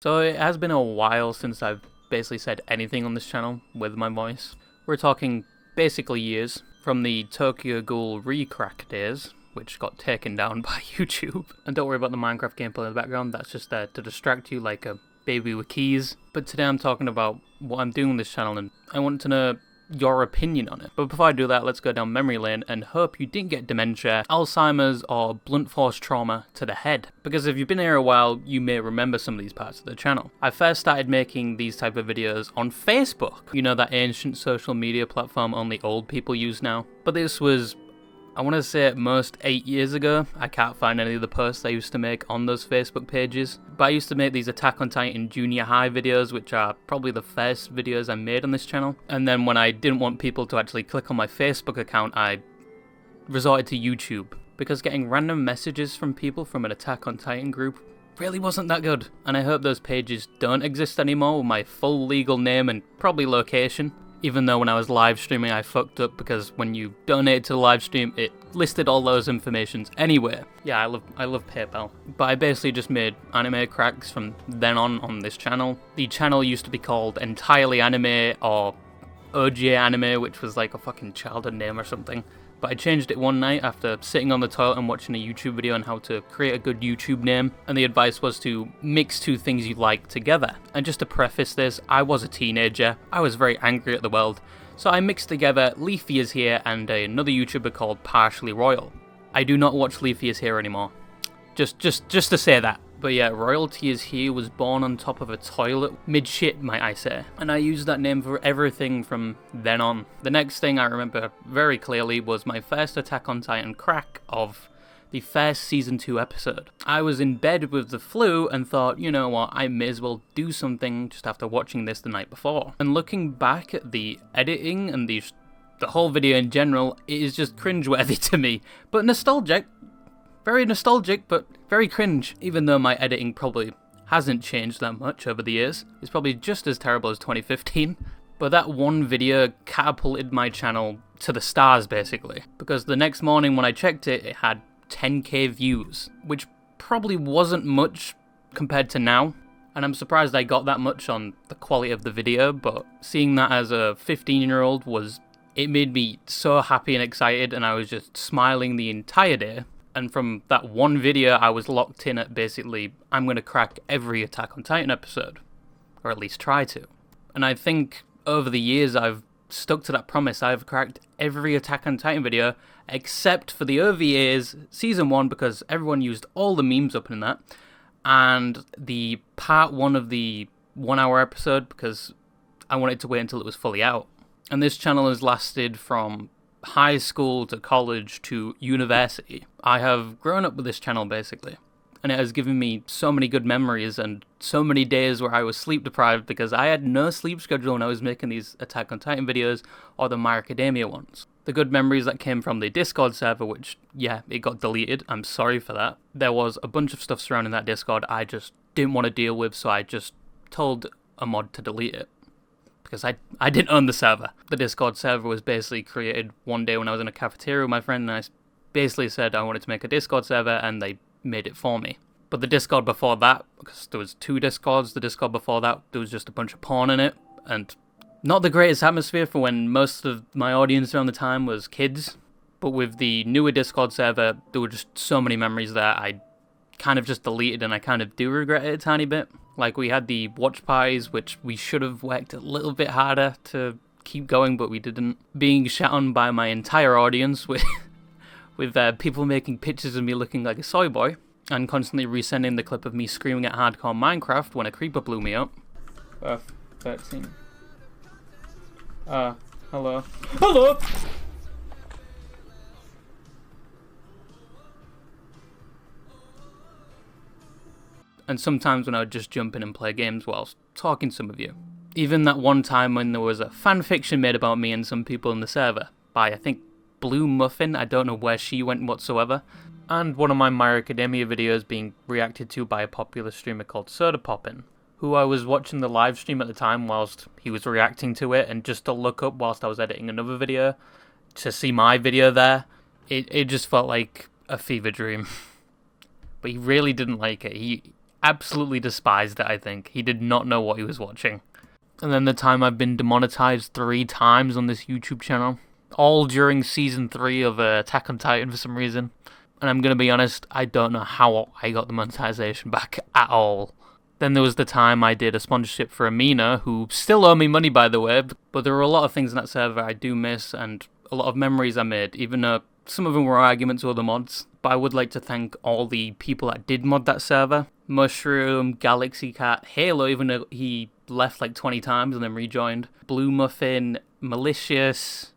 So it has been a while since I've basically said anything on this channel with my voice. We're talking basically years, from the Tokyo Ghoul Recrack days, which got taken down by YouTube. And don't worry about the Minecraft gameplay in the background, that's just there to distract you like a baby with keys. But today I'm talking about what I'm doing on this channel, and I want to know your opinion on it. But before I do that, let's go down memory lane and hope you didn't get dementia, Alzheimer's, or blunt force trauma to the head. Because if you've been here a while, you may remember some of these parts of the channel. I first started making these type of videos on Facebook. You know, that ancient social media platform only old people use now. But this was, I want to say at most 8 years ago. I can't find any of the posts I used to make on those Facebook pages. But I used to make these Attack on Titan Junior High videos, which are probably the first videos I made on this channel. And then when I didn't want people to actually click on my Facebook account, I resorted to YouTube. Because getting random messages from people from an Attack on Titan group really wasn't that good. And I hope those pages don't exist anymore with my full legal name and probably location. Even though when I was live streaming I fucked up because when you donated to the live stream it listed all those informations anyway. Yeah, I love PayPal. But I basically just made anime cracks from then on this channel. The channel used to be called Entirely Anime or OJ Anime, which was like a fucking childhood name or something. But I changed it one night after sitting on the toilet and watching a YouTube video on how to create a good YouTube name, and the advice was to mix two things you like together. And just to preface this, I was a teenager, I was very angry at the world, so I mixed together Leafy is Here and another YouTuber called Partially Royal. I do not watch Leafy is Here anymore. Just to say that. But yeah, Royalty is Here was born on top of a toilet, mid-shit might I say, and I used that name for everything from then on. The next thing I remember very clearly was my first Attack on Titan crack of the first Season 2 episode. I was in bed with the flu and thought, you know what, I may as well do something just after watching this the night before. And looking back at the editing and the whole video in general, it is just cringeworthy to me, but nostalgic. Very nostalgic, but very cringe. Even though my editing probably hasn't changed that much over the years. It's probably just as terrible as 2015. But that one video catapulted my channel to the stars, basically. Because the next morning when I checked it, it had 10k views. Which probably wasn't much compared to now. And I'm surprised I got that much on the quality of the video. But seeing that as a 15-year-old it made me so happy and excited. And I was just smiling the entire day. And from that one video, I was locked in at basically, I'm going to crack every Attack on Titan episode. Or at least try to. And I think over the years, I've stuck to that promise. I've cracked every Attack on Titan video, except for the OVAs, Season 1, because everyone used all the memes up in that. And the part 1 of the 1 hour episode, because I wanted to wait until it was fully out. And this channel has lasted from high school to college to university. I have grown up with this channel basically, and it has given me so many good memories and so many days where I was sleep deprived because I had no sleep schedule when I was making these Attack on Titan videos or the My Academia ones. The good memories that came from the Discord server, which, yeah, it got deleted, I'm sorry for that. There was a bunch of stuff surrounding that Discord I just didn't want to deal with, so I just told a mod to delete it. Because I didn't own the server. The Discord server was basically created one day when I was in a cafeteria with my friend, and I basically said I wanted to make a Discord server, and they made it for me. But the Discord before that, because there was 2 Discords, the Discord before that, there was just a bunch of porn in it, and not the greatest atmosphere for when most of my audience around the time was kids. But with the newer Discord server, there were just so many memories there I kind of just deleted, and I kind of do regret it a tiny bit. Like, we had the watch parties, which we should have worked a little bit harder to keep going, but we didn't. Being shat on by my entire audience with people making pictures of me looking like a soy boy, and constantly resending the clip of me screaming at hardcore Minecraft when a creeper blew me up. 13. Hello. Hello! And sometimes when I would just jump in and play games whilst talking to some of you. Even that one time when there was a fanfiction made about me and some people in the server, by I think Blue Muffin, I don't know where she went whatsoever, and one of my My Academia videos being reacted to by a popular streamer called Soda Poppin', who I was watching the live stream at the time whilst he was reacting to it, and just to look up whilst I was editing another video, to see my video there, it just felt like a fever dream. But he really didn't like it. absolutely despised it, I think. He did not know what he was watching. And then the time I've been demonetized 3 times on this YouTube channel. All during Season 3 of Attack on Titan for some reason. And I'm going to be honest, I don't know how I got the monetization back at all. Then there was the time I did a sponsorship for Amina, who still owe me money by the way, but there were a lot of things in that server I do miss and a lot of memories I made, even though some of them were arguments with other mods. But I would like to thank all the people that did mod that server. Mushroom, Galaxy Cat, Halo, even though he left like 20 times and then rejoined. Blue Muffin, Malicious,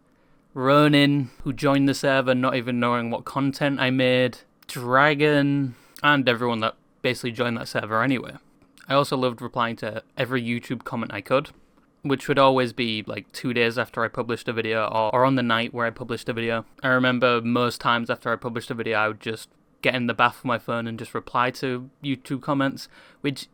Ronin, who joined the server not even knowing what content I made, Dragon, and everyone that basically joined that server anyway. I also loved replying to every YouTube comment I could, which would always be like 2 days after I published a video or on the night where I published a video. I remember most times after I published a video I would just get in the bath of my phone and just reply to YouTube comments, which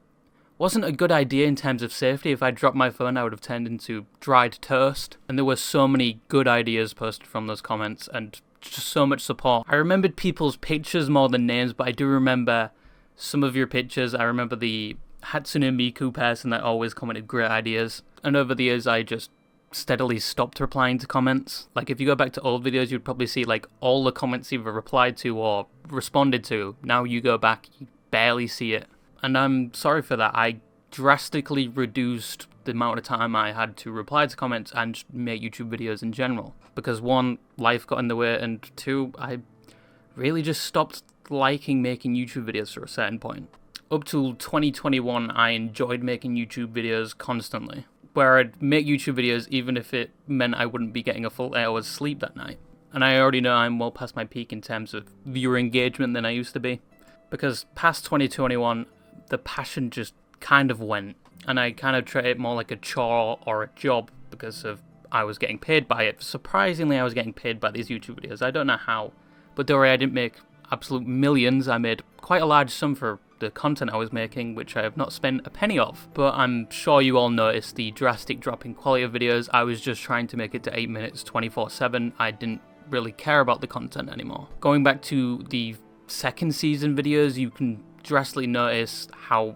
wasn't a good idea in terms of safety. If I dropped my phone I would have turned into dried toast, and there were so many good ideas posted from those comments and just so much support. I remembered people's pictures more than names, but I do remember some of your pictures. I remember the Hatsune Miku person that always commented great ideas, and over the years I just steadily stopped replying to comments. Like if you go back to old videos you'd probably see like all the comments you've replied to or responded to. Now you go back, you barely see it, and I'm sorry for that. I drastically reduced the amount of time I had to reply to comments and make YouTube videos in general, because 1, life got in the way, and 2, I really just stopped liking making YouTube videos to a certain point. Up till 2021, I enjoyed making YouTube videos constantly, where I'd make YouTube videos even if it meant I wouldn't be getting a full hour's sleep that night. And I already know I'm well past my peak in terms of viewer engagement than I used to be, because past 2021, the passion just kind of went, and I kind of treated it more like a chore or a job because of I was getting paid by it. Surprisingly, I was getting paid by these YouTube videos. I don't know how, but don't worry, I didn't make absolute millions. I made quite a large sum for the content I was making, which I have not spent a penny of. But I'm sure you all noticed the drastic drop in quality of videos. I was just trying to make it to 8 minutes 24/7. I didn't really care about the content anymore. Going back to the second season videos, you can drastically notice how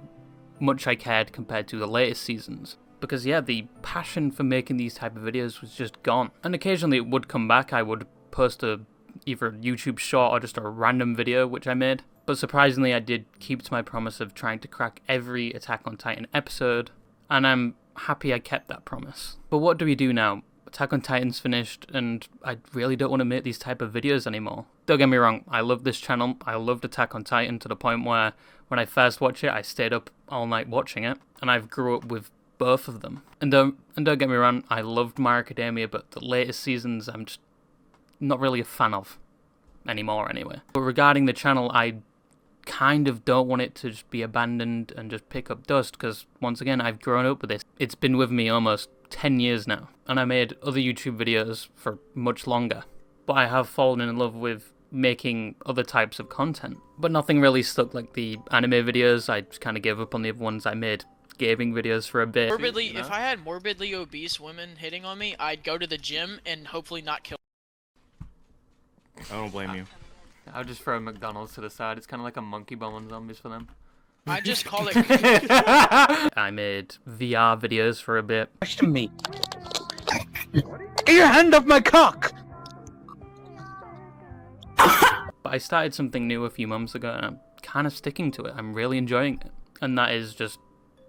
much I cared compared to the latest seasons. Because yeah, the passion for making these type of videos was just gone. And occasionally it would come back. I would post either a YouTube short or just a random video which I made. But surprisingly, I did keep to my promise of trying to crack every Attack on Titan episode, and I'm happy I kept that promise. But what do we do now? Attack on Titan's finished, and I really don't want to make these type of videos anymore. Don't get me wrong, I love this channel. I loved Attack on Titan to the point where when I first watched it, I stayed up all night watching it, and I've grew up with both of them. And don't get me wrong, I loved My Academia, but the latest seasons I'm just not really a fan of anymore anyway. But regarding the channel, I kind of don't want it to just be abandoned and just pick up dust, because once again I've grown up with this. It's been with me almost 10 years now, and I made other YouTube videos for much longer, but I have fallen in love with making other types of content. But nothing really stuck like the anime videos. I just kind of gave up on the other ones. I made gaming videos for a bit. If I had morbidly obese women hitting on me, I'd go to the gym and hopefully not kill. I don't blame you. I'll just throw McDonald's to the side. It's kind of like a monkey bomb on zombies for them. I just call it. I made VR videos for a bit. Question me. Get your hand off my cock! But I started something new a few months ago, and I'm kind of sticking to it. I'm really enjoying it. And that is just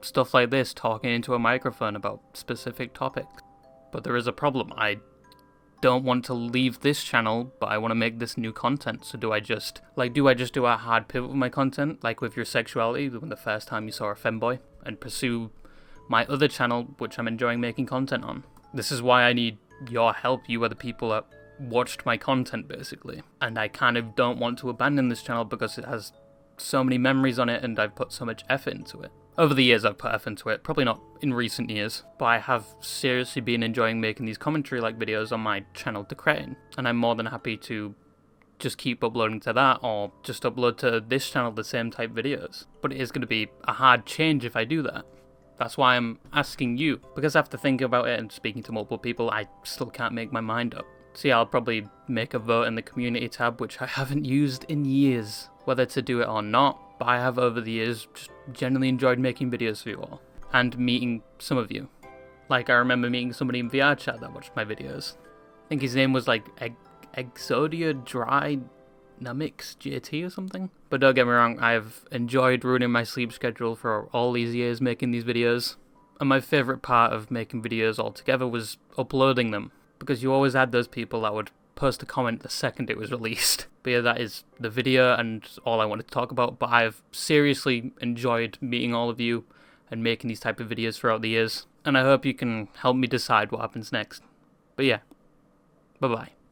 stuff like this, talking into a microphone about specific topics. But there is a problem. I don't want to leave this channel, but I want to make this new content. So do I just do a hard pivot with my content, like with your sexuality, when the first time you saw a femboy, and pursue my other channel, which I'm enjoying making content on? This is why I need your help. You are the people that watched my content, basically. And I kind of don't want to abandon this channel because it has so many memories on it, and I've put so much effort into it. Over the years I've put effort into it, probably not in recent years, but I have seriously been enjoying making these commentary-like videos on my channel to Cretin, and I'm more than happy to just keep uploading to that, or just upload to this channel the same type videos. But it is going to be a hard change if I do that. That's why I'm asking you, because after thinking about it and speaking to multiple people, I still can't make my mind up. So yeah, I'll probably make a vote in the community tab, which I haven't used in years, whether to do it or not. but I have over the years just genuinely enjoyed making videos for you all, and meeting some of you. Like, I remember meeting somebody in VR chat that watched my videos. I think his name was like Exodia Dynamics GT or something. But don't get me wrong, I've enjoyed ruining my sleep schedule for all these years making these videos. And my favourite part of making videos altogether was uploading them, because you always had those people that would post a comment the second it was released. But yeah, that is the video and all I wanted to talk about, but I've seriously enjoyed meeting all of you and making these type of videos throughout the years, and I hope you can help me decide what happens next. But yeah, bye bye.